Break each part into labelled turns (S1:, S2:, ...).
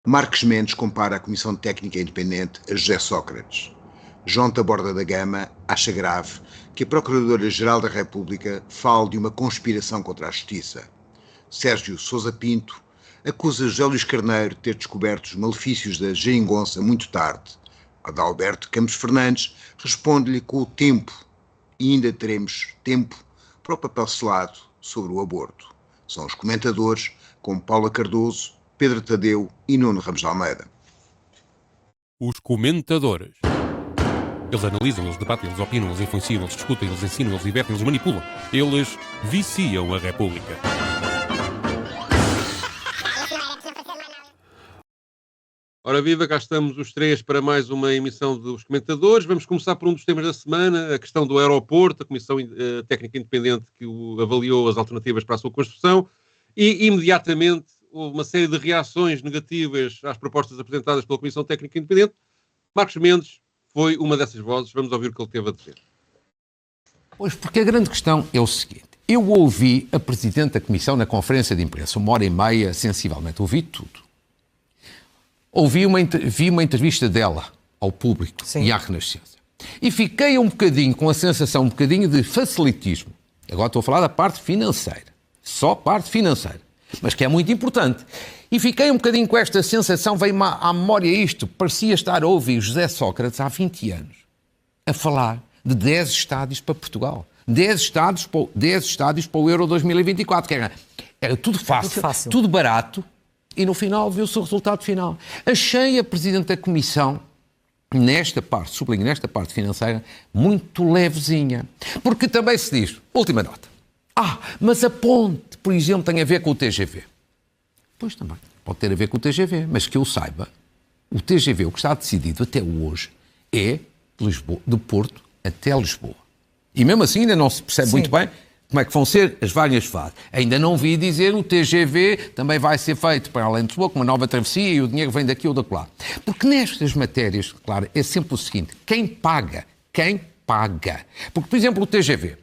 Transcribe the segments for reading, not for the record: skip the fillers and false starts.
S1: Marques Mendes compara a Comissão Técnica Independente a José Sócrates. João Taborda da Gama acha grave que a Procuradora-Geral da República fale de uma conspiração contra a Justiça. Sérgio Sousa Pinto acusa José Luís Carneiro de ter descoberto os malefícios da geringonça muito tarde. Adalberto Campos Fernandes responde-lhe com o tempo, e ainda teremos tempo para o papel selado sobre o aborto. São os comentadores como Paula Cardoso, Pedro Tadeu e Nuno Ramos de Almeida.
S2: Os comentadores. Eles analisam, eles debatem, eles opinam, eles influenciam, eles discutem, eles ensinam, eles divertem, eles manipulam. Eles viciam a República. Ora viva, cá estamos os três para mais uma emissão dos comentadores. Vamos começar por um dos temas da semana, a questão do aeroporto, a Comissão Técnica Independente que avaliou as alternativas para a sua construção e imediatamente houve uma série de reações negativas às propostas apresentadas pela Comissão Técnica Independente. Marques Mendes foi uma dessas vozes. Vamos ouvir o que ele teve a dizer.
S3: Pois, porque a grande questão é o seguinte. Eu ouvi a Presidente da Comissão na conferência de imprensa, 1h30, sensivelmente. Ouvi tudo. Vi uma entrevista dela ao público. Sim. E à Renascença. E fiquei um bocadinho com a sensação, um bocadinho de facilitismo. Agora estou a falar da parte financeira. Só parte financeira. Mas que é muito importante. E fiquei um bocadinho com esta sensação, veio-me à memória isto, parecia estar a ouvir José Sócrates há 20 anos a falar de 10 estádios para Portugal. 10 estádios para o Euro 2024. Que era tudo fácil, tudo barato, e no final viu-se o resultado final. Achei a Presidente da Comissão, nesta parte, sublinho, nesta parte financeira, muito levezinha. Porque também se diz, última nota, mas a ponte, por exemplo, tem a ver com o TGV. Pois também, pode ter a ver com o TGV, mas que eu saiba, o TGV, o que está decidido até hoje, é de Porto até Lisboa. E mesmo assim ainda não se percebe muito bem como é que vão ser as várias fases. Ainda não vi dizer o TGV também vai ser feito para além de Lisboa, com uma nova travessia e o dinheiro vem daqui ou da lá. Porque nestas matérias, claro, é sempre o seguinte, quem paga? Porque, por exemplo, o TGV,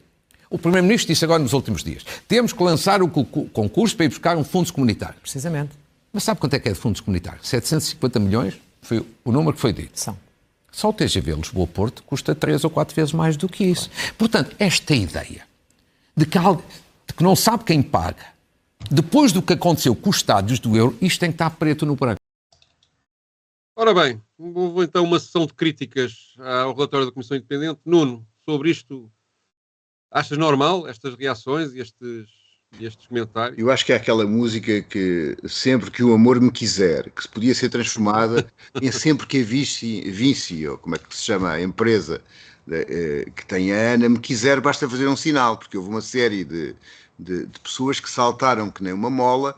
S3: o Primeiro-Ministro disse agora nos últimos dias, temos que lançar o concurso para ir buscar um fundos comunitário.
S4: Precisamente.
S3: Mas sabe quanto é que é de fundos comunitários? 750 milhões foi o número que foi dito. Só o TGV Lisboa-Porto custa 3 ou 4 vezes mais do que isso. Portanto, esta ideia de que não sabe quem paga, depois do que aconteceu com os estádios do Euro, isto tem que estar preto no branco.
S2: Ora bem, houve então uma sessão de críticas ao relatório da Comissão Independente. Nuno, sobre isto, achas normal estas reações e estes comentários?
S1: Eu acho que é aquela música que sempre que o amor me quiser, que se podia ser transformada em sempre que a Vinci, ou como é que se chama a empresa que tem a Ana, me quiser, basta fazer um sinal, porque houve uma série de pessoas que saltaram que nem uma mola,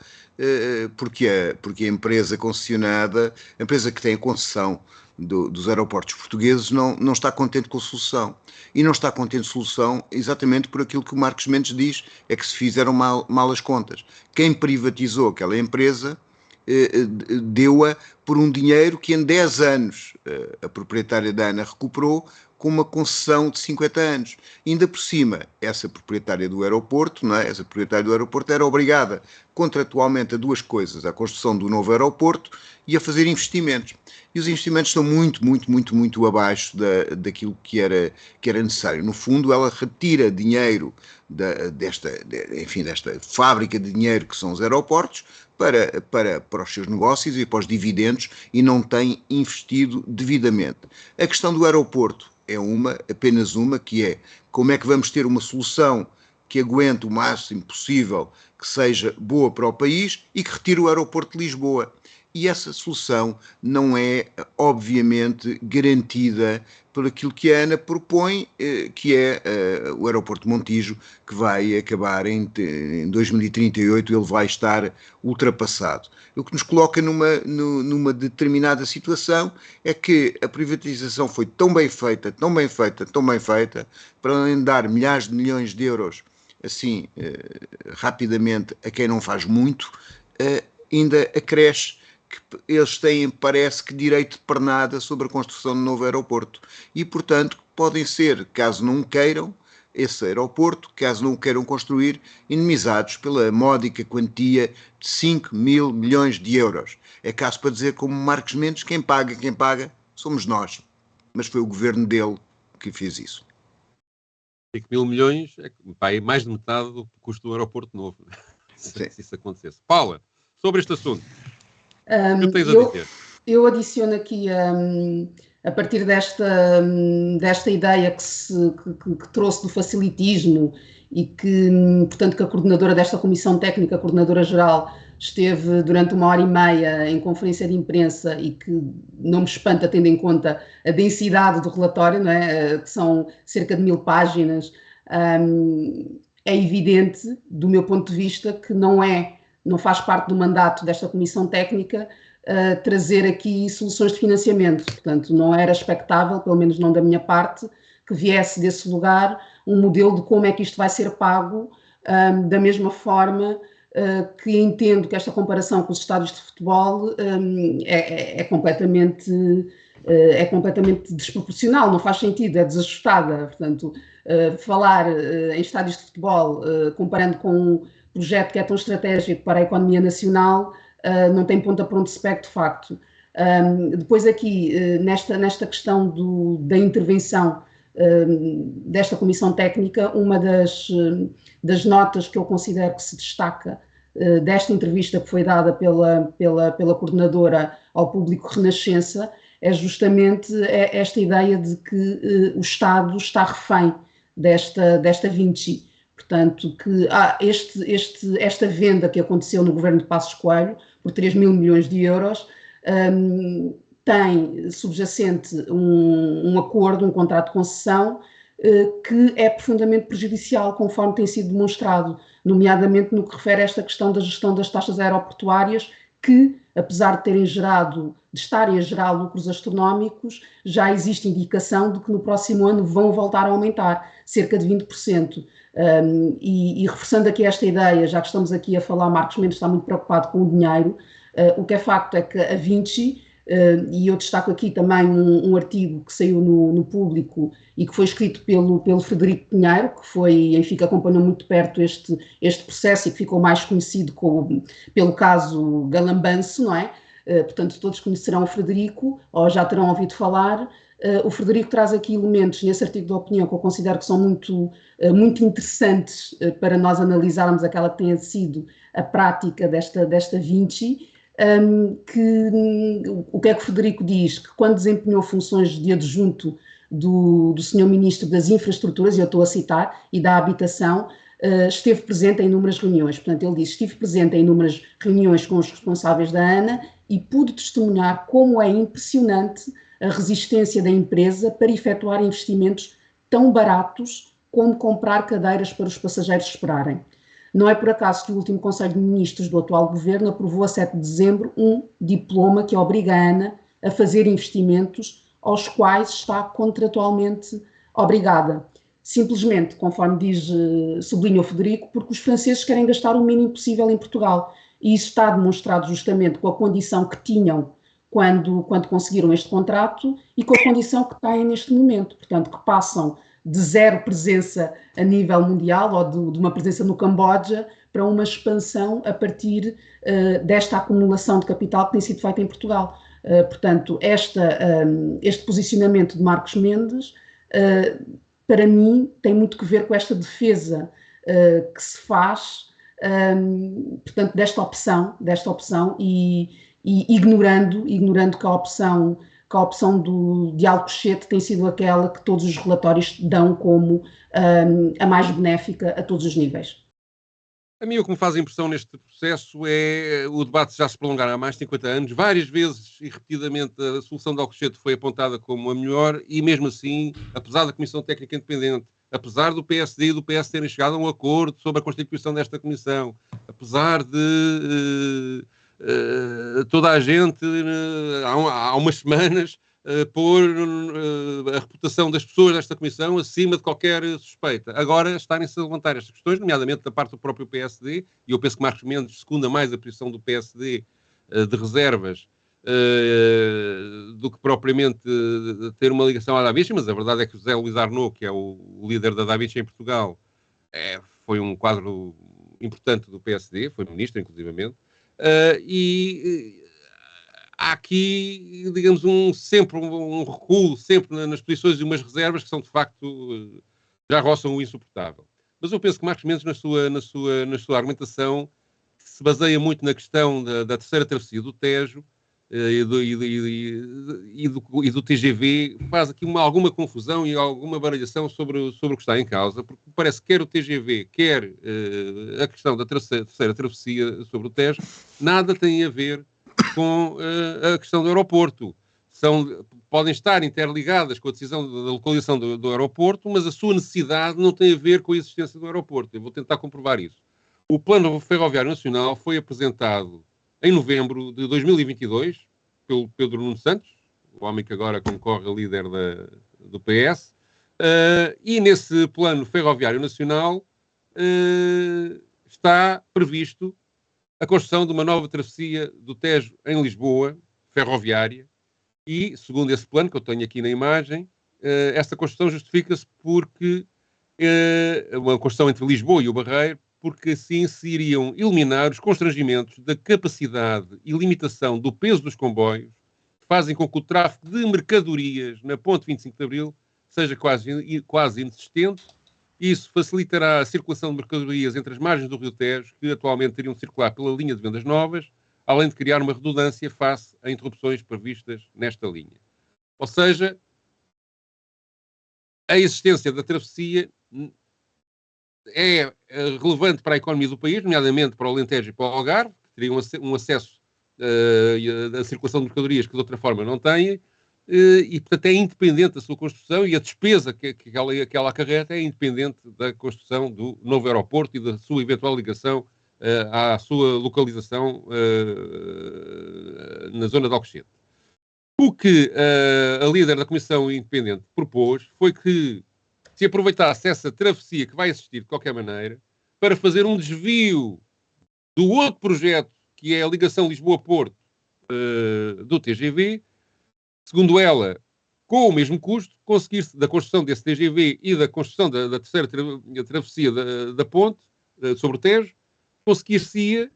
S1: porque a empresa concessionada, a empresa que tem a concessão dos aeroportos portugueses não está contente com a solução. E não está contente com a solução exatamente por aquilo que o Marques Mendes diz, é que se fizeram mal as contas. Quem privatizou aquela empresa deu-a por um dinheiro que em 10 anos a proprietária da ANA recuperou com uma concessão de 50 anos. E ainda por cima, essa proprietária do aeroporto, essa proprietária do aeroporto era obrigada contratualmente a duas coisas, a construção do novo aeroporto e a fazer investimentos. E os investimentos estão muito abaixo daquilo que era necessário. No fundo, ela retira dinheiro desta fábrica de dinheiro que são os aeroportos para os seus negócios e para os dividendos e não tem investido devidamente. A questão do aeroporto é apenas uma, que é como é que vamos ter uma solução que aguente o máximo possível, que seja boa para o país e que retire o aeroporto de Lisboa. E essa solução não é, obviamente, garantida por aquilo que a ANA propõe, que é o aeroporto de Montijo, que vai acabar em 2038, ele vai estar ultrapassado. O que nos coloca numa determinada situação é que a privatização foi tão bem feita, para além de dar milhares de milhões de euros, assim, rapidamente, a quem não faz muito, ainda acresce que eles têm, parece que, direito de pernada sobre a construção de novo aeroporto. E, portanto, podem ser, caso não queiram, esse aeroporto, caso não o queiram construir, indemnizados pela módica quantia de 5 mil milhões de euros. É caso para dizer, como Marcos Mendes, quem paga somos nós. Mas foi o governo dele que fez isso.
S2: 5 mil milhões é mais de metade do custo do aeroporto novo, se isso acontecesse. Paula, sobre este assunto, o que tens a dizer?
S4: Eu adiciono aqui, a partir desta ideia que trouxe do facilitismo e que, portanto, que a coordenadora desta comissão técnica, a coordenadora-geral, esteve durante 1h30 em conferência de imprensa e que não me espanta, tendo em conta a densidade do relatório, não é? Que são cerca de 1000 páginas. É evidente, do meu ponto de vista, que não faz parte do mandato desta comissão técnica trazer aqui soluções de financiamento. Portanto, não era expectável, pelo menos não da minha parte, que viesse desse lugar um modelo de como é que isto vai ser pago, da mesma forma que entendo que esta comparação com os estádios de futebol é completamente desproporcional, não faz sentido, é desajustada. Portanto, falar em estádios de futebol, comparando com um projeto que é tão estratégico para a economia nacional, não tem ponta para onde se pegue, de facto. Depois aqui, nesta questão da intervenção desta comissão técnica, uma das notas que eu considero que se destaca desta entrevista que foi dada pela coordenadora ao público Renascença é justamente esta ideia de que o Estado está refém desta Vinci. Portanto, que esta venda que aconteceu no governo de Passos Coelho, por 3 mil milhões de euros, tem subjacente um acordo, um contrato de concessão, que é profundamente prejudicial, conforme tem sido demonstrado, nomeadamente no que refere a esta questão da gestão das taxas aeroportuárias, que, apesar de estarem a gerar lucros astronómicos, já existe indicação de que no próximo ano vão voltar a aumentar, cerca de 20%. E reforçando aqui esta ideia, já que estamos aqui a falar, Marcos Mendes está muito preocupado com o dinheiro, o que é facto é que a Vinci, e eu destaco aqui também um artigo que saiu no Público e que foi escrito pelo Frederico Pinheiro, que acompanhou muito de perto este processo e que ficou mais conhecido pelo caso Galambanço, não é? Portanto, todos conhecerão o Frederico, ou já terão ouvido falar. O Frederico traz aqui elementos nesse artigo de opinião que eu considero que são muito interessantes para nós analisarmos aquela que tenha sido a prática desta Vinci. O que é que o Frederico diz? Que quando desempenhou funções de adjunto do Sr. Ministro das Infraestruturas, e eu estou a citar, e da Habitação, esteve presente em inúmeras reuniões. Portanto, ele diz: estive presente em inúmeras reuniões com os responsáveis da ANA e pude testemunhar como é impressionante a resistência da empresa para efetuar investimentos tão baratos como comprar cadeiras para os passageiros esperarem. Não é por acaso que o último Conselho de Ministros do atual Governo aprovou a 7 de dezembro um diploma que obriga a ANA a fazer investimentos aos quais está contratualmente obrigada. Simplesmente, conforme sublinha o Frederico, porque os franceses querem gastar o mínimo possível em Portugal. E isso está demonstrado justamente com a condição que tinham quando conseguiram este contrato e com a condição que têm neste momento. Portanto, que passam de zero presença a nível mundial ou de uma presença no Camboja para uma expansão a partir desta acumulação de capital que tem sido feita em Portugal. Portanto, este posicionamento de Marcos Mendes, para mim, tem muito que ver com esta defesa que se faz, portanto, desta opção e ignorando que a opção de Alcochete tem sido aquela que todos os relatórios dão como a mais benéfica a todos os níveis.
S2: A mim o que me faz impressão neste processo é o debate já se prolongar há mais de 50 anos. Várias vezes e repetidamente a solução de Alcochete foi apontada como a melhor e mesmo assim, apesar da Comissão Técnica Independente, apesar do PSD e do PS terem chegado a um acordo sobre a constituição desta comissão, apesar de toda a gente há umas semanas pôr a reputação das pessoas desta comissão acima de qualquer suspeita. Agora estarem-se a levantar estas questões, nomeadamente da parte do próprio PSD, e eu penso que Marcos Mendes secunda mais a posição do PSD de reservas do que propriamente ter uma ligação à Da Vinci, mas a verdade é que José Luís Arnaud, que é o líder da Da Vinci em Portugal, foi um quadro importante do PSD, foi ministro, inclusivamente, há aqui, digamos, sempre um recuo, sempre nas posições e umas reservas que são, de facto, já roçam o insuportável. Mas eu penso que Marcos Mendes, na sua argumentação, se baseia muito na questão da terceira travessia do Tejo e do TGV, faz aqui alguma confusão e alguma baralhação sobre o que está em causa, porque parece que quer o TGV, quer a questão da terceira travessia sobre o Tejo, nada tem a ver com a questão do aeroporto. Podem estar interligadas com a decisão da localização do aeroporto, mas a sua necessidade não tem a ver com a existência do aeroporto. Eu vou tentar comprovar isso. O Plano Ferroviário Nacional foi apresentado em novembro de 2022 pelo Pedro Nuno Santos, o homem que agora concorre a líder do PS, e nesse Plano Ferroviário Nacional está previsto a construção de uma nova travessia do Tejo em Lisboa, ferroviária, e, segundo esse plano que eu tenho aqui na imagem, esta construção justifica-se porque uma construção entre Lisboa e o Barreiro, porque assim se iriam eliminar os constrangimentos da capacidade e limitação do peso dos comboios, que fazem com que o tráfego de mercadorias na Ponte 25 de Abril seja quase inexistente. Isso facilitará a circulação de mercadorias entre as margens do Rio Tejo, que atualmente teriam de circular pela linha de vendas novas, além de criar uma redundância face a interrupções previstas nesta linha. Ou seja, a existência da travessia é relevante para a economia do país, nomeadamente para o Alentejo e para o Algarve, que teriam um acesso à circulação de mercadorias que de outra forma não têm, e portanto é independente da sua construção, e a despesa que ela acarreta é independente da construção do novo aeroporto e da sua eventual ligação à sua localização na zona de Alcochete. O que a líder da Comissão Independente propôs foi que se aproveitasse essa travessia que vai existir de qualquer maneira para fazer um desvio do outro projeto, que é a ligação Lisboa-Porto do TGV, segundo ela, com o mesmo custo, conseguir-se da construção desse TGV e da construção da terceira travessia da ponte sobre o Tejo, conseguir-se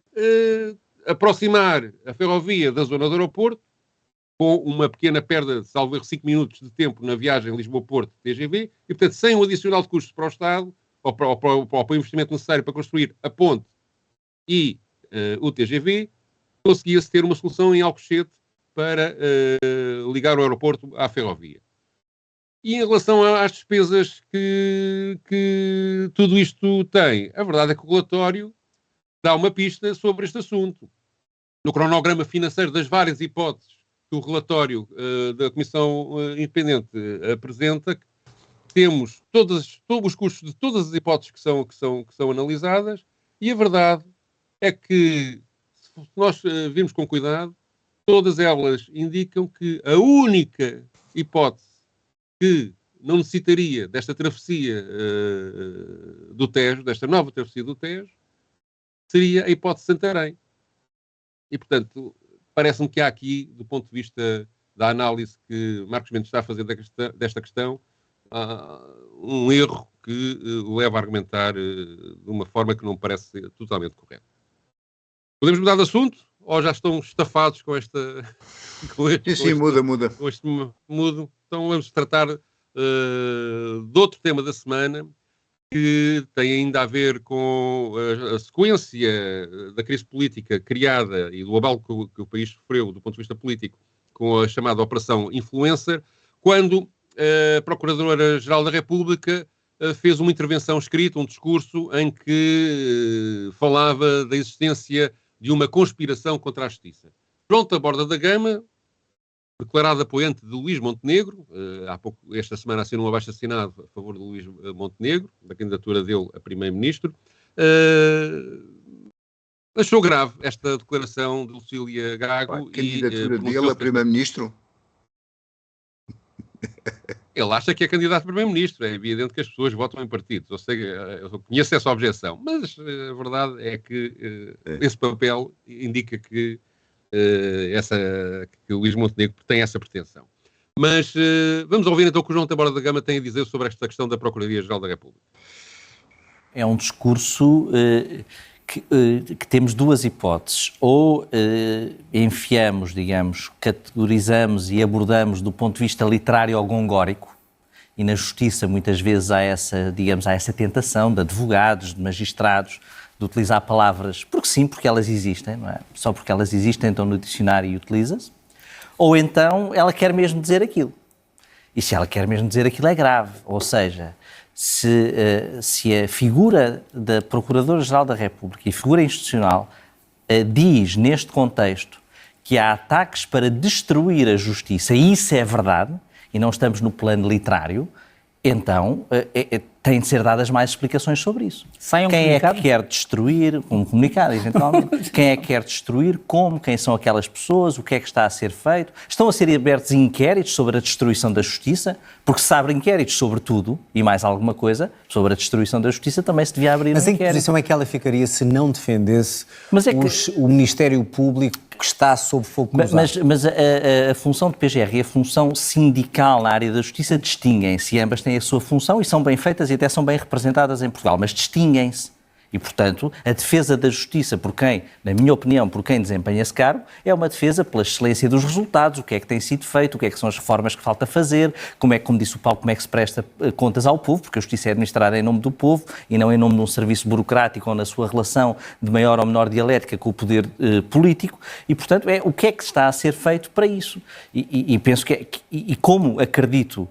S2: aproximar a ferrovia da zona do aeroporto, com uma pequena perda de, salvo erro, 5 minutos de tempo na viagem Lisboa-Porto-TGV, e, portanto, sem um adicional de custos para o Estado, ou para o investimento necessário para construir a ponte e o TGV, conseguia-se ter uma solução em Alcochete para ligar o aeroporto à ferrovia. E em relação às despesas que tudo isto tem, a verdade é que o relatório dá uma pista sobre este assunto. No cronograma financeiro das várias hipóteses que o relatório da Comissão Independente apresenta, temos todos os custos de todas as hipóteses que são analisadas, e a verdade é que, se nós virmos com cuidado, todas elas indicam que a única hipótese que não necessitaria desta travessia do Tejo, desta nova travessia do Tejo, seria a hipótese de Santarém. E, portanto, parece-me que há aqui, do ponto de vista da análise que Marcos Mendes está a fazer desta questão, um erro que o leva a argumentar de uma forma que não me parece ser totalmente correta. Podemos mudar de assunto? Ou já estão estafados com esta...
S1: muda.
S2: Com este mudo. Então vamos tratar de outro tema da semana, que tem ainda a ver com a sequência da crise política criada e do abalo que o país sofreu do ponto de vista político com a chamada Operação Influencer, quando a Procuradora-Geral da República fez uma intervenção escrita, um discurso, em que falava da existência de uma conspiração contra a justiça. João Taborda da Gama, declarado apoiante de Luís Montenegro, há pouco, esta semana, assinou um abaixo-assinado a favor de Luís Montenegro, da candidatura dele a primeiro-ministro, achou grave esta declaração de Lucília Gago.
S1: A candidatura dele a primeiro-ministro?
S2: Ele acha que é candidato a primeiro-ministro. É evidente que as pessoas votam em partidos. Eu conheço essa objeção. Mas a verdade é que esse papel indica que que o Luís Montenegro tem essa pretensão. Mas vamos ouvir então o que o João Taborda da Gama tem a dizer sobre esta questão da Procuradoria-Geral da República.
S5: É um discurso que temos duas hipóteses. Ou enfiamos, digamos, categorizamos e abordamos do ponto de vista literário ou gongórico, e na justiça muitas vezes há essa tentação de advogados, de magistrados, de utilizar palavras, porque sim, porque elas existem, não é? Só porque elas existem, então no dicionário utiliza-se. Ou então ela quer mesmo dizer aquilo. E se ela quer mesmo dizer aquilo é grave. Ou seja, se a figura da Procuradora-Geral da República e a figura institucional diz, neste contexto, que há ataques para destruir a justiça, e isso é verdade, e não estamos no plano literário, então têm de ser dadas mais explicações sobre isso. Quem é que quer destruir, um comunicado, eventualmente, quem é que quer destruir, como, quem são aquelas pessoas, o que é que está a ser feito, estão a ser abertos inquéritos sobre a destruição da justiça, porque se abre inquéritos sobre tudo, e mais alguma coisa, sobre a destruição da justiça, também se devia abrir um inquérito.
S6: Mas em que posição é que ela ficaria se não defendesse o Ministério Público que está sob fogo cruzado?
S5: Mas a função do PGR e a função sindical na área da justiça distinguem-se, e ambas têm a sua função e são bem feitas e até são bem representadas em Portugal, mas distinguem-se. E, portanto, a defesa da justiça por quem, na minha opinião, por quem desempenha esse cargo, é uma defesa pela excelência dos resultados, o que é que tem sido feito, o que é que são as reformas que falta fazer, como disse o Paulo, como é que se presta contas ao povo, porque a justiça é administrada em nome do povo e não em nome de um serviço burocrático ou na sua relação de maior ou menor dialética com o poder político, e, portanto, é o que é que está a ser feito para isso. E penso e como acredito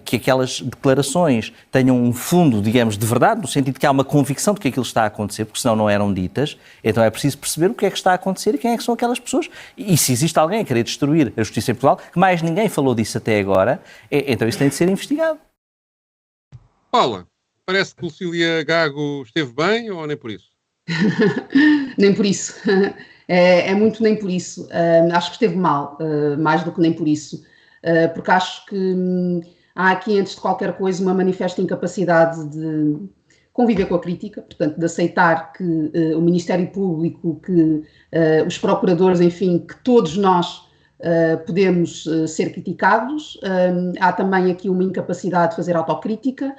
S5: que aquelas declarações tenham um fundo, digamos, de verdade, no sentido de que há uma convicção de que aquilo está a acontecer, porque senão não eram ditas, então é preciso perceber o que é que está a acontecer e quem é que são aquelas pessoas. E se existe alguém a querer destruir a justiça em Portugal, que mais ninguém falou disso até agora, então isso tem de ser investigado.
S2: Paula, parece que Lucília Gago esteve bem ou nem por isso?
S4: Nem por isso. É muito nem por isso. Acho que esteve mal, mais do que nem por isso. Porque acho que há aqui, antes de qualquer coisa, uma manifesta incapacidade de conviver com a crítica, portanto, de aceitar que o Ministério Público, que os procuradores, enfim, que todos nós podemos ser criticados. Há também aqui uma incapacidade de fazer autocrítica,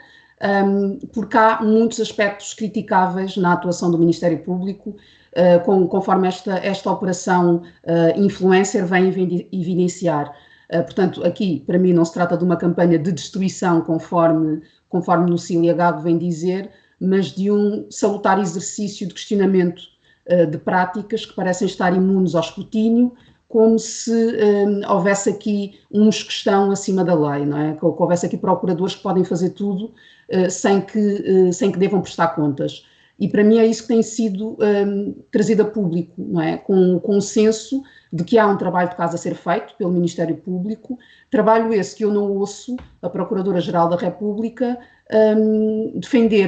S4: porque há muitos aspectos criticáveis na atuação do Ministério Público, conforme esta operação influencer vem evidenciar. Portanto, aqui, para mim, não se trata de uma campanha de destruição, conforme Lucília Gago vem dizer, mas de um salutar exercício de questionamento de práticas que parecem estar imunes ao escrutínio, como se houvesse aqui uns que estão acima da lei, não é? Que houvesse aqui procuradores que podem fazer tudo sem que devam prestar contas. E para mim é isso que tem sido trazido a público, não é? Com o consenso de que há um trabalho de casa a ser feito pelo Ministério Público, trabalho esse que eu não ouço a Procuradora-Geral da República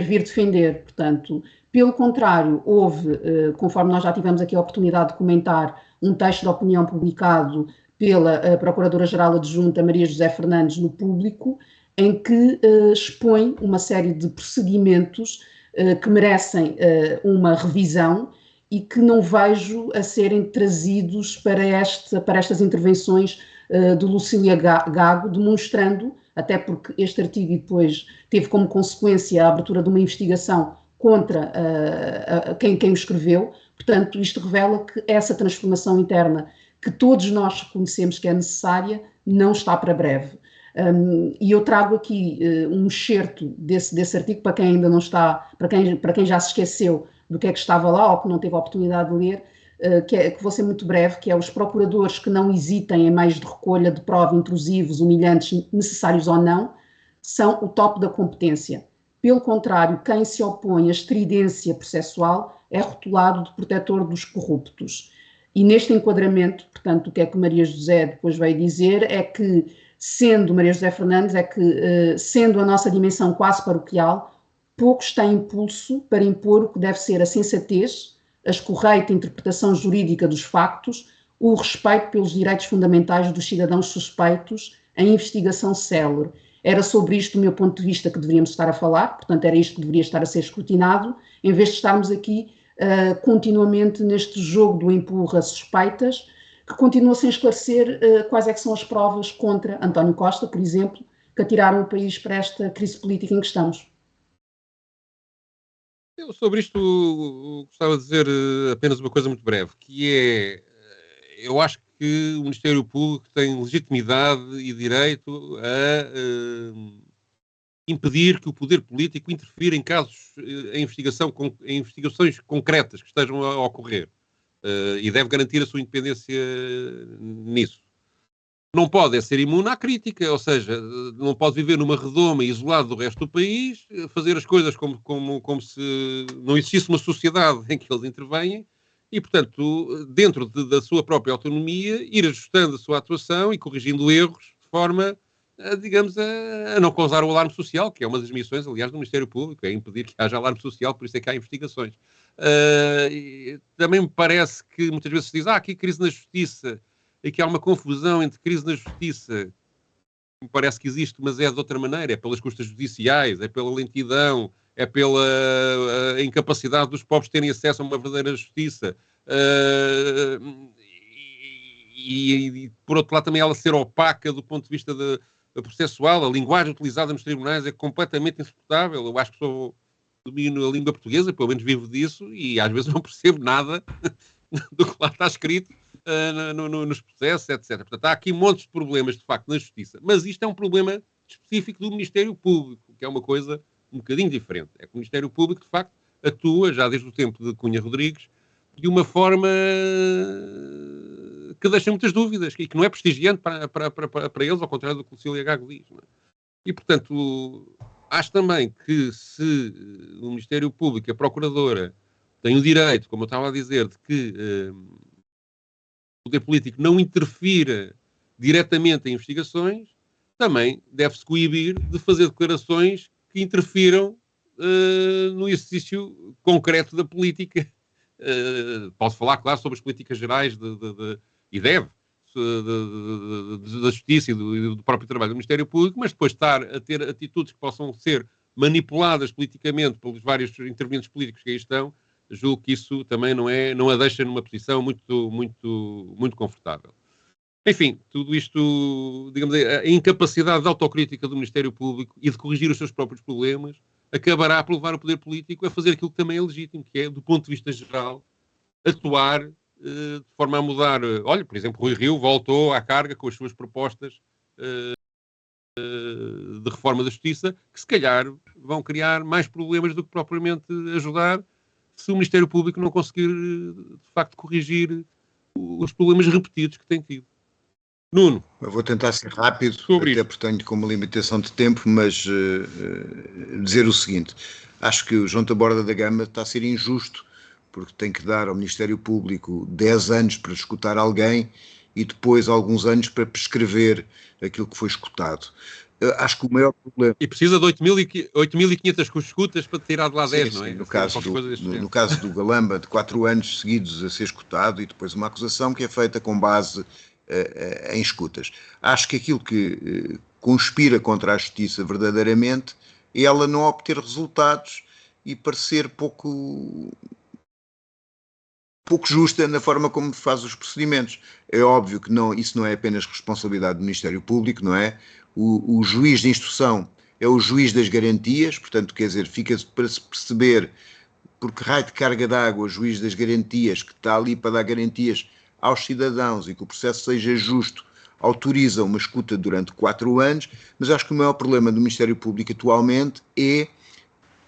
S4: vir defender. Portanto, pelo contrário, houve, conforme nós já tivemos aqui a oportunidade de comentar, um texto de opinião publicado pela Procuradora-Geral Adjunta Maria José Fernandes no Público, em que expõe uma série de procedimentos que merecem uma revisão e que não vejo a serem trazidos para estas intervenções de Lucília Gago, demonstrando, até porque este artigo depois teve como consequência a abertura de uma investigação contra quem o escreveu. Portanto, isto revela que essa transformação interna que todos nós reconhecemos que é necessária não está para breve. E eu trago aqui um excerto desse artigo para quem ainda não está, para quem já se esqueceu do que é que estava lá ou que não teve a oportunidade de ler, que vou ser muito breve, que é: os procuradores que não hesitem em meios de recolha de prova intrusivos, humilhantes, necessários ou não, são o top da competência. Pelo contrário, quem se opõe à estridência processual é rotulado de protetor dos corruptos. E neste enquadramento, portanto, o que é que Maria José depois veio dizer é que, sendo Maria José Fernandes, sendo a nossa dimensão quase paroquial, poucos têm impulso para impor o que deve ser a sensatez, a correta interpretação jurídica dos factos, o respeito pelos direitos fundamentais dos cidadãos suspeitos, a investigação célere. Era sobre isto, do meu ponto de vista, que deveríamos estar a falar, portanto era isto que deveria estar a ser escrutinado, em vez de estarmos aqui continuamente neste jogo do empurra suspeitas, que continua sem esclarecer quais é que são as provas contra António Costa, por exemplo, que atiraram o país para esta crise política em que estamos.
S2: Eu sobre isto gostava de dizer apenas uma coisa muito breve, que é, eu acho que o Ministério Público tem legitimidade e direito a impedir que o poder político interfira em casos, em investigações concretas que estejam a ocorrer. E deve garantir a sua independência nisso. Não pode ser imune à crítica, ou seja, não pode viver numa redoma isolado do resto do país, fazer as coisas como se não existisse uma sociedade em que eles intervêm e, portanto, dentro da sua própria autonomia, ir ajustando a sua atuação e corrigindo erros de forma, digamos, a não causar o alarme social, que é uma das missões, aliás, do Ministério Público, é impedir que haja alarme social, por isso é que há investigações. Também me parece que muitas vezes se diz, aqui crise na justiça, e que há uma confusão entre crise na justiça, me parece que existe, mas é de outra maneira, é pelas custas judiciais, é pela lentidão, é pela incapacidade dos povos terem acesso a uma verdadeira justiça, e por outro lado também ela ser opaca do ponto de vista processual, a linguagem utilizada nos tribunais é completamente insuportável. Eu acho que domino a língua portuguesa, pelo menos vivo disso, e às vezes não percebo nada do que lá está escrito nos processos, etc. Portanto, há aqui montes de problemas, de facto, na justiça. Mas isto é um problema específico do Ministério Público, que é uma coisa um bocadinho diferente. É que o Ministério Público, de facto, atua, já desde o tempo de Cunha Rodrigues, de uma forma que deixa muitas dúvidas e que não é prestigiante para eles, ao contrário do que o Cília Gago diz. Não é? E, portanto, acho também que se o Ministério Público, a Procuradora, tem o direito, como eu estava a dizer, de que o poder político não interfira diretamente em investigações, também deve-se coibir de fazer declarações que interfiram no exercício concreto da política. Posso falar, claro, sobre as políticas gerais e deve, da justiça e do próprio trabalho do Ministério Público, mas depois estar a ter atitudes que possam ser manipuladas politicamente pelos vários intervenientes políticos que aí estão, julgo que isso também não a deixa numa posição muito confortável. Enfim, tudo isto, digamos, a incapacidade de autocrítica do Ministério Público e de corrigir os seus próprios problemas acabará por levar o poder político a fazer aquilo que também é legítimo, que é, do ponto de vista geral, atuar de forma a mudar. Olha, por exemplo, Rui Rio voltou à carga com as suas propostas de reforma da justiça, que se calhar vão criar mais problemas do que propriamente ajudar, se o Ministério Público não conseguir, de facto, corrigir os problemas repetidos que tem tido. Nuno.
S1: Eu vou tentar ser rápido, até porque tenho como limitação de tempo, mas dizer o seguinte: acho que o João Taborda da Gama está a ser injusto, porque tem que dar ao Ministério Público 10 anos para escutar alguém e depois alguns anos para prescrever aquilo que foi escutado. Acho que o maior problema...
S2: E precisa de 8.500 escutas para tirar de lá 10, não é?
S1: No caso do Galamba, de 4 anos seguidos a ser escutado e depois uma acusação que é feita com base em escutas. Acho que aquilo que conspira contra a justiça verdadeiramente é ela não obter resultados e parecer pouco justa na forma como faz os procedimentos. É óbvio que isso não é apenas responsabilidade do Ministério Público, não é? O juiz de instrução é o juiz das garantias, portanto, quer dizer, fica para se perceber por que raio de carga d'água o juiz das garantias, que está ali para dar garantias aos cidadãos e que o processo seja justo, autoriza uma escuta durante 4 anos, mas acho que o maior problema do Ministério Público atualmente é,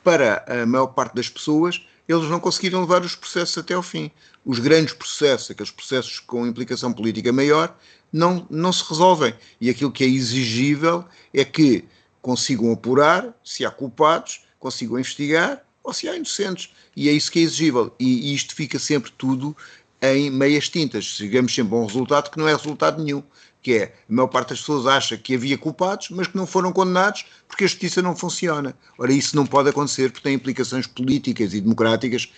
S1: para a maior parte das pessoas, eles não conseguiram levar os processos até ao fim. Os grandes processos, aqueles processos com implicação política maior, não se resolvem. E aquilo que é exigível é que consigam apurar se há culpados, consigam investigar ou se há inocentes. E é isso que é exigível. E isto fica sempre tudo em meias tintas. Chegamos sempre a um resultado que não é resultado nenhum. Que é, a maior parte das pessoas acha que havia culpados, mas que não foram condenados porque a justiça não funciona. Ora, isso não pode acontecer porque tem implicações políticas e democráticas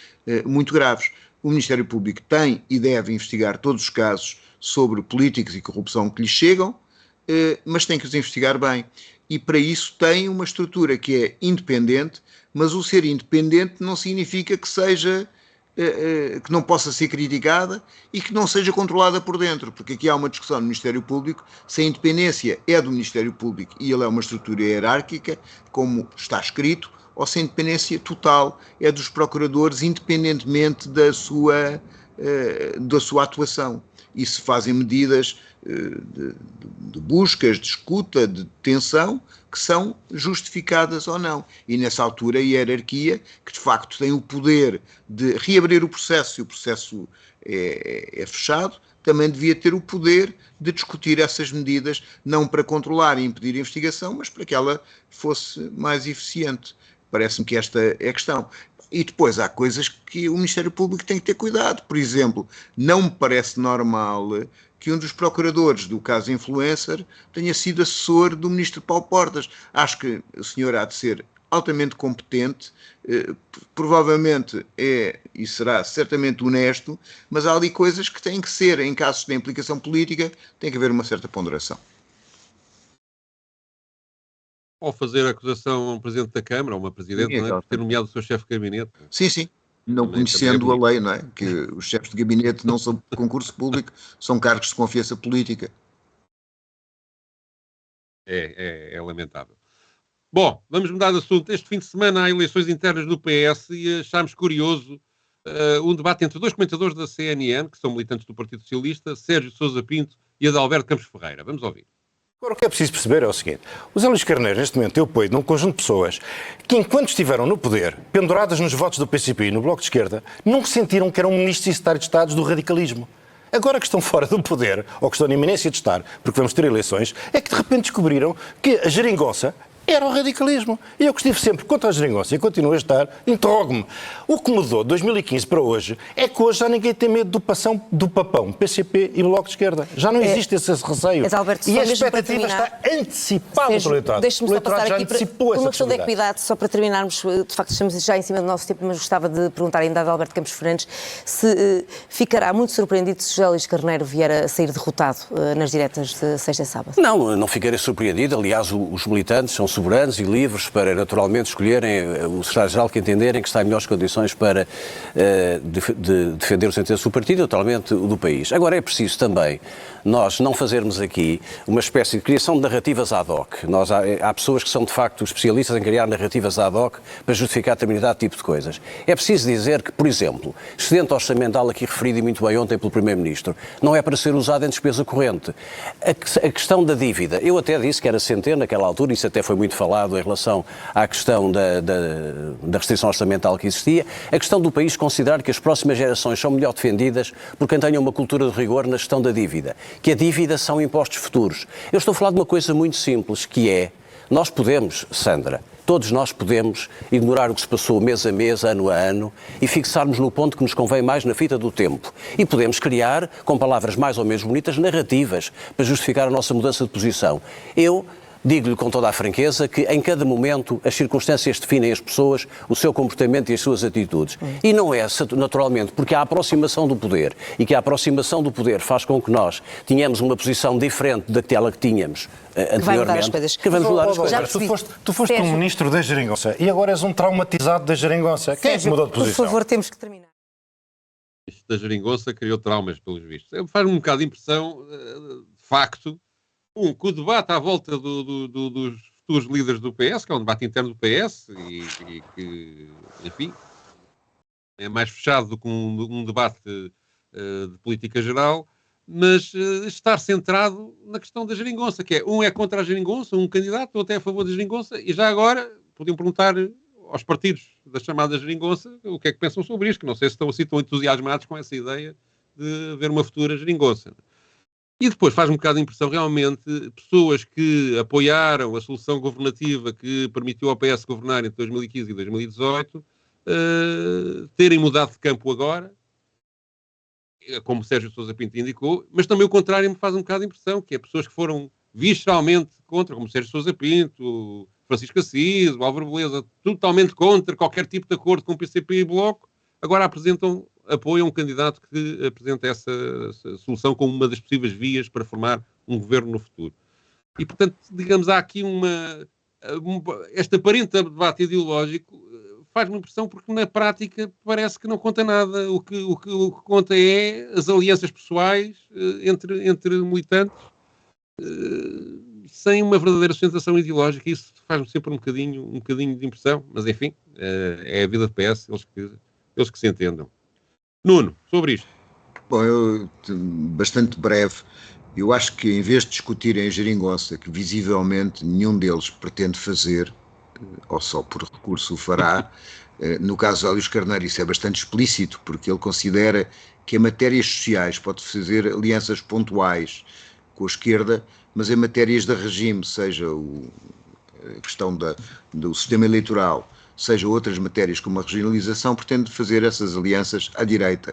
S1: muito graves. O Ministério Público tem e deve investigar todos os casos sobre políticos e corrupção que lhe chegam, mas tem que os investigar bem. E para isso tem uma estrutura que é independente, mas o ser independente não significa que seja que não possa ser criticada e que não seja controlada por dentro, porque aqui há uma discussão no Ministério Público se a independência é do Ministério Público e ele é uma estrutura hierárquica, como está escrito, ou se a independência total é dos procuradores, independentemente da sua atuação. E se fazem medidas de buscas, de escuta, de detenção, que são justificadas ou não. E nessa altura a hierarquia, que de facto tem o poder de reabrir o processo, se o processo é fechado, também devia ter o poder de discutir essas medidas, não para controlar e impedir a investigação, mas para que ela fosse mais eficiente. Parece-me que esta é a questão. E depois há coisas que o Ministério Público tem que ter cuidado. Por exemplo, não me parece normal que um dos procuradores do caso Influencer tenha sido assessor do ministro Paulo Portas. Acho que o senhor há de ser altamente competente, provavelmente é e será certamente honesto, mas há ali coisas que têm que ser, em casos de implicação política, tem que haver uma certa ponderação.
S2: Ou fazer acusação a um Presidente da Câmara, ou uma Presidente, não é? Por ter nomeado o seu chefe de gabinete.
S1: Sim, sim. Não conhecendo a lei, não é? Que os chefes de gabinete não são de concurso público, são cargos de confiança política.
S2: É lamentável. Bom, vamos mudar de assunto. Este fim de semana há eleições internas do PS e achámos curioso um debate entre dois comentadores da CNN, que são militantes do Partido Socialista, Sérgio Sousa Pinto e Adalberto Campos Ferreira. Vamos ouvir.
S7: Agora, o que é preciso perceber é o seguinte: o Zé Luís Carneiro, neste momento, tem o apoio de um conjunto de pessoas que, enquanto estiveram no poder, penduradas nos votos do PCP e no Bloco de Esquerda, nunca sentiram que eram ministros e secretários de Estado do radicalismo. Agora que estão fora do poder, ou que estão na iminência de estar, porque vamos ter eleições, é que de repente descobriram que a geringonça era o radicalismo. E eu que estive sempre contra a geringonça e continuo a estar, interrogo-me. O que mudou de 2015 para hoje é que hoje já ninguém tem medo do papão, PCP e Bloco de Esquerda. Já não existe esse receio.
S8: Alberto,
S7: e a expectativa está antecipada pelo eleitorado.
S8: Deixe-me só passar aqui
S7: por
S8: uma questão de equidade, só para terminarmos. De facto, estamos já em cima do nosso tempo, mas gostava de perguntar ainda a Alberto Campos Fernandes se ficará muito surpreendido se José Luís Carneiro vier a sair derrotado nas diretas de sexta e sábado.
S9: Não ficarei surpreendido. Aliás, os militantes são soberanos e livres para naturalmente escolherem o secretário-geral que entenderem que está em melhores condições para defender os interesses do partido e naturalmente o do país. Agora é preciso também nós não fazermos aqui uma espécie de criação de narrativas ad hoc. Há pessoas que são de facto especialistas em criar narrativas ad hoc para justificar determinado tipo de coisas. É preciso dizer que, por exemplo, excedente orçamental aqui referido e muito bem ontem pelo Primeiro-Ministro, não é para ser usado em despesa corrente. A questão da dívida, eu até disse que era centeno naquela altura, isso até foi muito falado em relação à questão da restrição orçamental que existia, a questão do país considerar que as próximas gerações são melhor defendidas por quem tenha uma cultura de rigor na gestão da dívida, que a dívida são impostos futuros. Eu estou a falar de uma coisa muito simples, que é, nós podemos, Sandra, todos nós podemos ignorar o que se passou mês a mês, ano a ano, e fixarmos no ponto que nos convém mais na fita do tempo. E podemos criar, com palavras mais ou menos bonitas, narrativas para justificar a nossa mudança de posição. Eu digo-lhe com toda a franqueza que em cada momento as circunstâncias definem as pessoas, o seu comportamento e as suas atitudes. E não é, naturalmente, porque há aproximação do poder e que a aproximação do poder faz com que nós tenhamos uma posição diferente daquela que tínhamos anteriormente.
S8: Vai mudar as coisas.
S9: Que vamos mudar as coisas.
S7: Tu foste um ministro da geringonça e agora és um traumatizado da geringonça. Quem é que mudou de posição?
S8: Por favor, temos que terminar.
S2: Isto da geringonça criou traumas, pelos vistos. Faz-me um bocado de impressão, de facto, que o debate à volta dos futuros líderes do PS, que é um debate interno do PS, e que, enfim, é mais fechado do que um debate de política geral, mas estar centrado na questão da geringonça, que é, um é contra a geringonça, um candidato, outro é a favor da geringonça, e já agora podiam perguntar aos partidos da chamada geringonça o que é que pensam sobre isto, que não sei se estão assim tão entusiasmados com essa ideia de haver uma futura geringonça. E depois faz um bocado de impressão, realmente, pessoas que apoiaram a solução governativa que permitiu ao PS governar entre 2015 e 2018 terem mudado de campo agora, como Sérgio Sousa Pinto indicou, mas também o contrário me faz um bocado de impressão, que é pessoas que foram visceralmente contra, como Sérgio Sousa Pinto, Francisco Assis, o Álvaro Beleza, totalmente contra qualquer tipo de acordo com o PCP e Bloco, agora apoiam um candidato que apresenta essa solução como uma das possíveis vias para formar um governo no futuro. E, portanto, digamos, há aqui este aparente debate ideológico faz-me impressão porque na prática parece que não conta nada. O que conta é as alianças pessoais entre militantes sem uma verdadeira sustentação ideológica. Isso faz-me sempre um bocadinho de impressão, mas enfim, é a vida de PS, eles que se entendam. Nuno, sobre isto.
S1: Bom, eu, bastante breve, eu acho que em vez de discutirem a geringonça, que visivelmente nenhum deles pretende fazer, ou só por recurso o fará, no caso de Hélio Carneiro isso é bastante explícito, porque ele considera que em matérias sociais pode fazer alianças pontuais com a esquerda, mas em matérias de regime, seja a questão do sistema eleitoral, seja outras matérias como a regionalização, pretende fazer essas alianças à direita,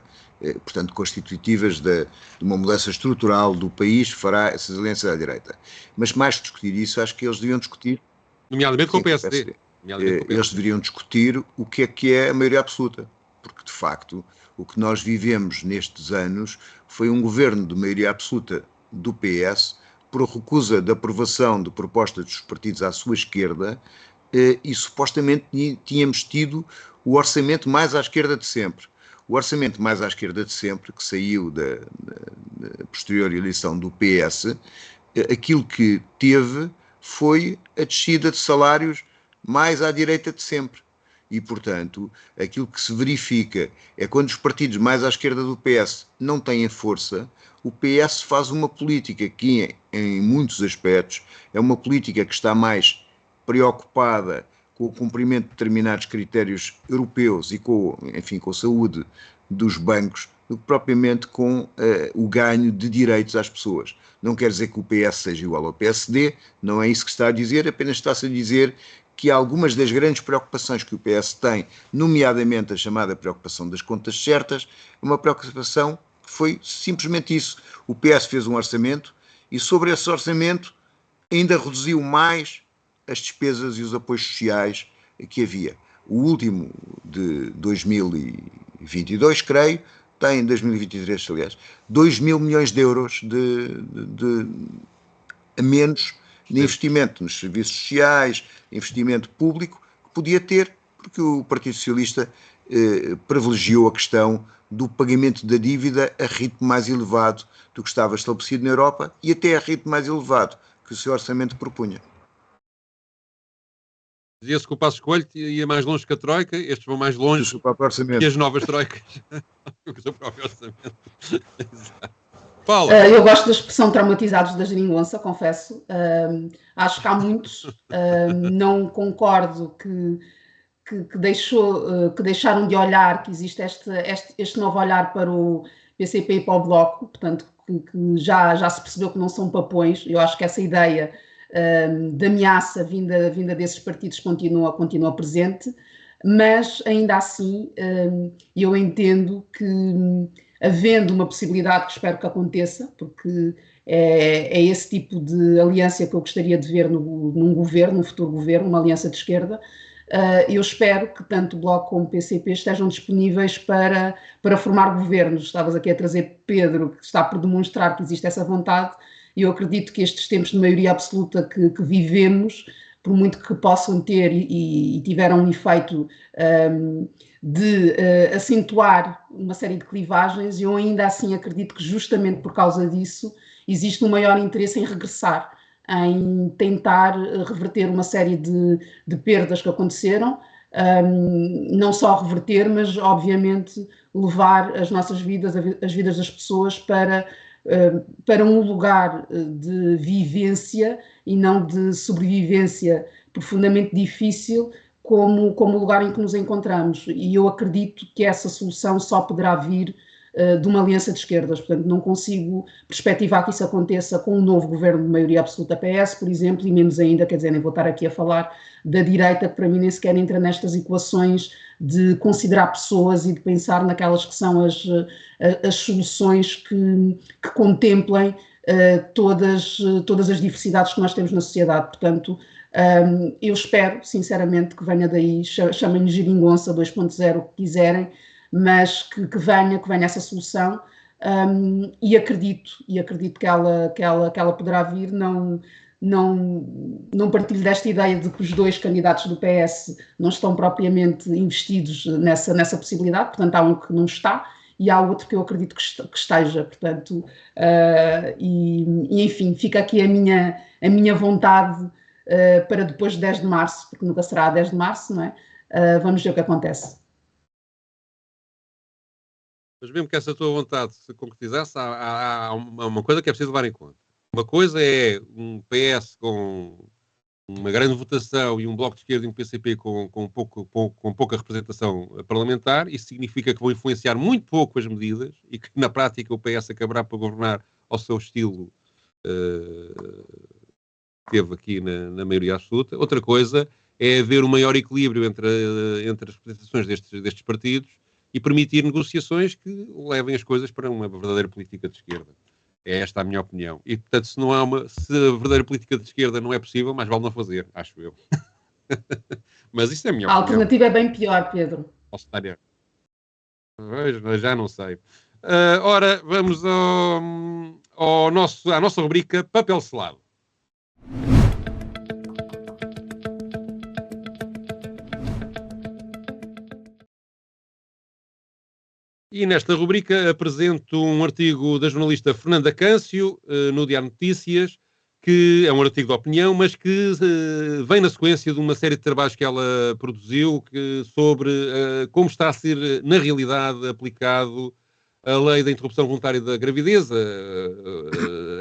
S1: portanto constitutivas de uma mudança estrutural do país, fará essas alianças à direita. Mas mais que discutir isso, acho que eles deviam discutir,
S2: nomeadamente com o PSD.
S1: Eles deveriam discutir o que é a maioria absoluta, porque de facto o que nós vivemos nestes anos foi um governo de maioria absoluta do PS por recusa da aprovação de propostas dos partidos à sua esquerda, e supostamente tínhamos tido o orçamento mais à esquerda de sempre. O orçamento mais à esquerda de sempre, que saiu da posterior eleição do PS, aquilo que teve foi a descida de salários mais à direita de sempre. E, portanto, aquilo que se verifica é quando os partidos mais à esquerda do PS não têm força, o PS faz uma política que, em muitos aspectos, é uma política que está mais preocupada com o cumprimento de determinados critérios europeus e com a saúde dos bancos, do que propriamente com o ganho de direitos às pessoas. Não quer dizer que o PS seja igual ao PSD, não é isso que está a dizer, apenas está-se a dizer que algumas das grandes preocupações que o PS tem, nomeadamente a chamada preocupação das contas certas, é uma preocupação que foi simplesmente isso. O PS fez um orçamento e sobre esse orçamento ainda reduziu mais as despesas e os apoios sociais que havia. O último de 2022, creio, tem, 2023, aliás, 2 mil milhões de euros a menos de investimento nos serviços sociais, investimento público, que podia ter, porque o Partido Socialista privilegiou a questão do pagamento da dívida a ritmo mais elevado do que estava estabelecido na Europa e até a ritmo mais elevado que o seu orçamento propunha.
S2: Dizia-se que o Passos Coelho ia mais longe que a Troika, estes vão mais longe que as novas Troicas. O seu próprio orçamento. Paula.
S4: Eu gosto da expressão traumatizados da geringonça, confesso. Acho que há muitos. Não concordo que deixaram de olhar, que existe este novo olhar para o PCP e para o Bloco, portanto, que já se percebeu que não são papões. Eu acho que essa ideia de ameaça vinda desses partidos continua presente, mas ainda assim eu entendo que, havendo uma possibilidade, que espero que aconteça, porque é esse tipo de aliança que eu gostaria de ver num governo, num futuro governo, uma aliança de esquerda, eu espero que tanto o Bloco como o PCP estejam disponíveis para formar governos. Estavas aqui a trazer Pedro, que está por demonstrar que existe essa vontade, e eu acredito que estes tempos de maioria absoluta que vivemos, por muito que possam ter e tiveram um efeito de acentuar uma série de clivagens, eu ainda assim acredito que justamente por causa disso existe um maior interesse em regressar, em tentar reverter uma série de perdas que aconteceram, não só reverter, mas obviamente levar as nossas vidas, as vidas das pessoas para um lugar de vivência e não de sobrevivência profundamente difícil, como o lugar em que nos encontramos. E eu acredito que essa solução só poderá vir de uma aliança de esquerdas. Portanto, não consigo perspectivar que isso aconteça com um novo governo de maioria absoluta PS, por exemplo, e menos ainda, quer dizer, nem vou estar aqui a falar da direita, que para mim nem sequer entra nestas equações de considerar pessoas e de pensar naquelas que são as soluções que contemplem todas as diversidades que nós temos na sociedade. Portanto, eu espero, sinceramente, que venha daí, chamem-lhe geringonça 2.0, o que quiserem, mas que venha essa solução, e acredito que ela poderá vir, não partilho desta ideia de que os dois candidatos do PS não estão propriamente investidos nessa possibilidade, portanto há um que não está e há outro que eu acredito que esteja, portanto, e enfim, fica aqui a minha vontade para depois de 10 de março, porque nunca será a 10 de março, não é? Vamos ver o que acontece.
S2: Mas mesmo que essa tua vontade se concretizasse, há uma coisa que é preciso levar em conta. Uma coisa é um PS com uma grande votação e um Bloco de Esquerda e um PCP com pouca representação parlamentar. Isso significa que vão influenciar muito pouco as medidas e que, na prática, o PS acabará por governar ao seu estilo que teve aqui na maioria absoluta. Outra coisa é haver um maior equilíbrio entre as representações destes partidos e permitir negociações que levem as coisas para uma verdadeira política de esquerda. É esta a minha opinião. E, portanto, se a verdadeira política de esquerda não é possível, mais vale não fazer, acho eu. Mas isso é a minha opinião.
S4: A alternativa é bem pior, Pedro.
S2: Já não sei. Ora, vamos à nossa rubrica Papel Selado. E nesta rubrica apresento um artigo da jornalista Fernanda Câncio, no Diário Notícias, que é um artigo de opinião, mas que vem na sequência de uma série de trabalhos que ela produziu sobre como está a ser, na realidade, aplicado a lei da interrupção voluntária da gravidez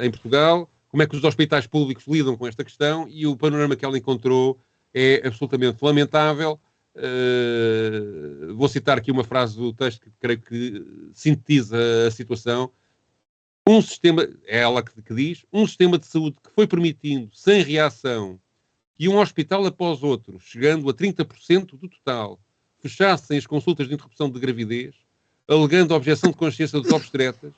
S2: em Portugal, como é que os hospitais públicos lidam com esta questão, e o panorama que ela encontrou é absolutamente lamentável. Vou citar aqui uma frase do texto que creio que sintetiza a situação. É ela que diz, um sistema de saúde que foi permitindo, sem reação, que um hospital após outro, chegando a 30% do total, fechassem as consultas de interrupção de gravidez, alegando a objeção de consciência dos obstetras,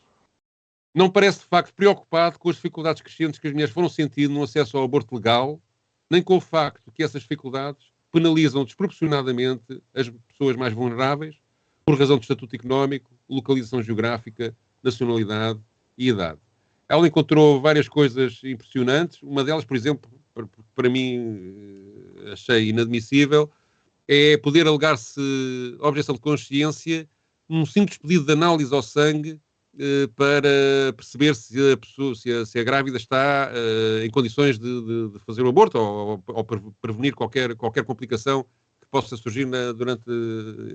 S2: não parece de facto preocupado com as dificuldades crescentes que as mulheres foram sentindo no acesso ao aborto legal, nem com o facto que essas dificuldades penalizam desproporcionadamente as pessoas mais vulneráveis por razão de estatuto económico, localização geográfica, nacionalidade e idade. Ela encontrou várias coisas impressionantes. Uma delas, por exemplo, para mim achei inadmissível, é poder alegar-se objeção de consciência num simples pedido de análise ao sangue para perceber se a grávida está em condições de fazer o aborto ou prevenir qualquer complicação que possa surgir durante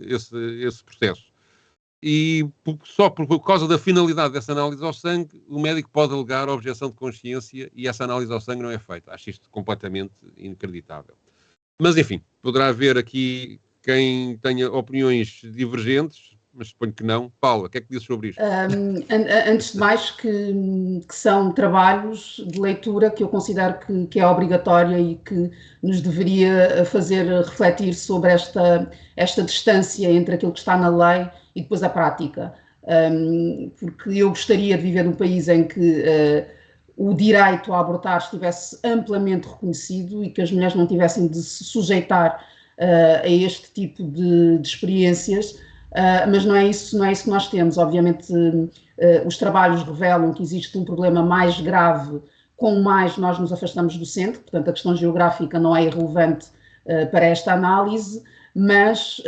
S2: esse processo. E só por causa da finalidade dessa análise ao sangue, o médico pode alegar a objeção de consciência e essa análise ao sangue não é feita. Acho isto completamente inacreditável. Mas, enfim, poderá haver aqui quem tenha opiniões divergentes, mas suponho que não. Paula, o que é que dizes sobre isto?
S4: Antes de mais, que são trabalhos de leitura que eu considero que é obrigatória e que nos deveria fazer refletir sobre esta distância entre aquilo que está na lei e depois a prática. Porque eu gostaria de viver num país em que o direito a abortar estivesse amplamente reconhecido e que as mulheres não tivessem de se sujeitar a este tipo de experiências. Mas não é isso que nós temos. Obviamente, os trabalhos revelam que existe um problema mais grave, com mais nós nos afastamos do centro, portanto a questão geográfica não é irrelevante para esta análise, mas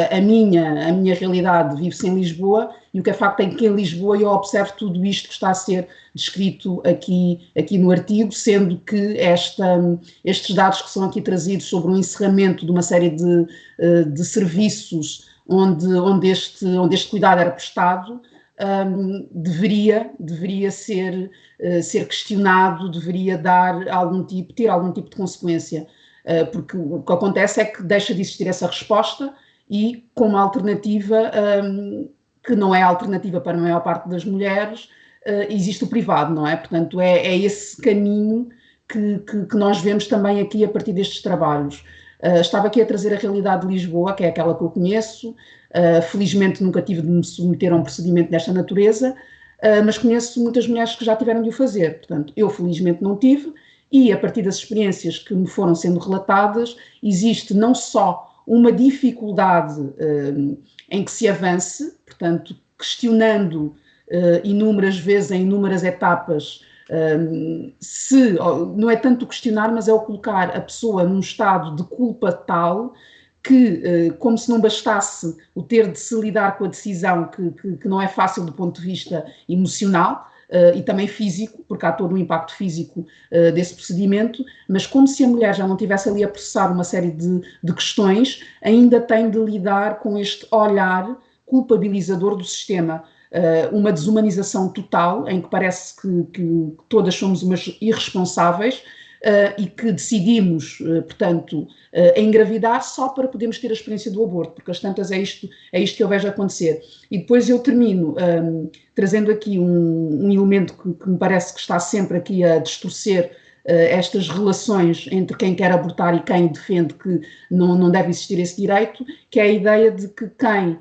S4: a minha realidade vive-se em Lisboa e o que é facto é que em Lisboa eu observo tudo isto que está a ser descrito aqui no artigo, sendo que estes dados que são aqui trazidos sobre o encerramento de uma série de serviços onde este cuidado era prestado, deveria ser questionado, deveria ter algum tipo de consequência, porque o que acontece é que deixa de existir essa resposta e como alternativa, que não é alternativa para a maior parte das mulheres, existe o privado, não é? Portanto, é esse caminho que nós vemos também aqui a partir destes trabalhos. Estava aqui a trazer a realidade de Lisboa, que é aquela que eu conheço. Felizmente nunca tive de me submeter a um procedimento desta natureza, mas conheço muitas mulheres que já tiveram de o fazer. Portanto, eu felizmente não tive, e a partir das experiências que me foram sendo relatadas, existe não só uma dificuldade em que se avance, portanto, questionando inúmeras vezes, em inúmeras etapas, Não é tanto o questionar, mas é o colocar a pessoa num estado de culpa tal que, como se não bastasse o ter de se lidar com a decisão que não é fácil do ponto de vista emocional, e também físico, porque há todo um impacto físico desse procedimento, mas como se a mulher já não tivesse ali a processar uma série de questões, ainda tem de lidar com este olhar culpabilizador do sistema. Uma desumanização total, em que parece que todas somos umas irresponsáveis, e que decidimos, portanto, engravidar só para podermos ter a experiência do aborto, porque às tantas é isto que eu vejo acontecer. E depois eu termino trazendo aqui um elemento que me parece que está sempre aqui a distorcer estas relações entre quem quer abortar e quem defende que não deve existir esse direito, que é a ideia de que quem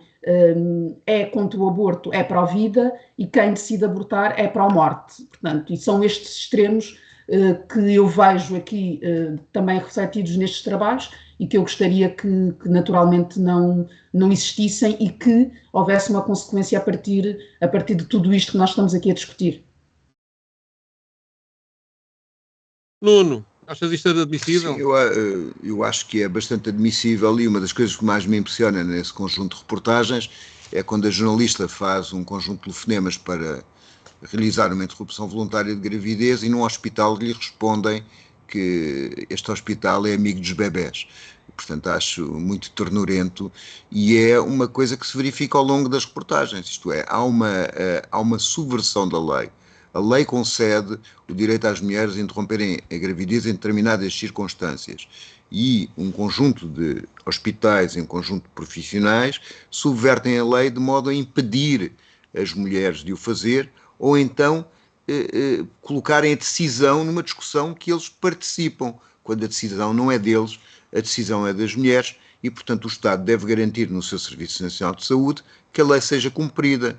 S4: é contra o aborto é para a vida e quem decide abortar é para a morte. Portanto, e são estes extremos que eu vejo aqui também refletidos nestes trabalhos e que eu gostaria que naturalmente não existissem e que houvesse uma consequência a partir de tudo isto que nós estamos aqui a discutir.
S2: Nuno, achas isto admissível?
S1: Sim, eu acho que é bastante admissível, e uma das coisas que mais me impressiona nesse conjunto de reportagens é quando a jornalista faz um conjunto de telefonemas para realizar uma interrupção voluntária de gravidez e num hospital lhe respondem que este hospital é amigo dos bebés. Portanto, acho muito ternurento e é uma coisa que se verifica ao longo das reportagens, isto é, há uma subversão da lei. A lei concede o direito às mulheres a interromperem a gravidez em determinadas circunstâncias e um conjunto de hospitais e um conjunto de profissionais subvertem a lei de modo a impedir as mulheres de o fazer ou então colocarem a decisão numa discussão que eles participam, quando a decisão não é deles, a decisão é das mulheres e, portanto, o Estado deve garantir no seu Serviço Nacional de Saúde que a lei seja cumprida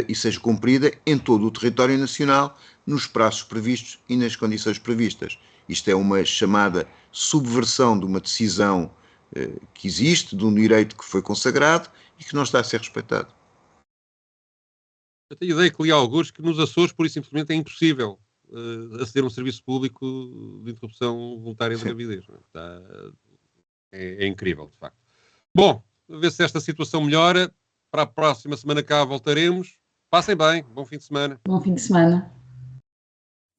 S1: e seja cumprida em todo o território nacional, nos prazos previstos e nas condições previstas. Isto é uma chamada subversão de uma decisão que existe, de um direito que foi consagrado e que não está a ser respeitado.
S2: Eu tenho a ideia que li alguns que nos Açores, por isso simplesmente, é impossível aceder a um serviço público de interrupção voluntária de gravidez. É incrível, de facto. Bom, a ver se esta situação melhora. Para a próxima semana cá voltaremos. Passem bem. Bom fim de semana.
S4: Bom fim de semana.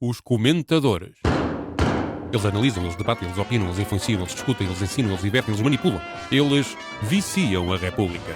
S10: Os comentadores. Eles analisam, eles debatem, eles opinam, eles influenciam, eles discutem, eles ensinam, eles divertem, eles manipulam. Eles viciam a República.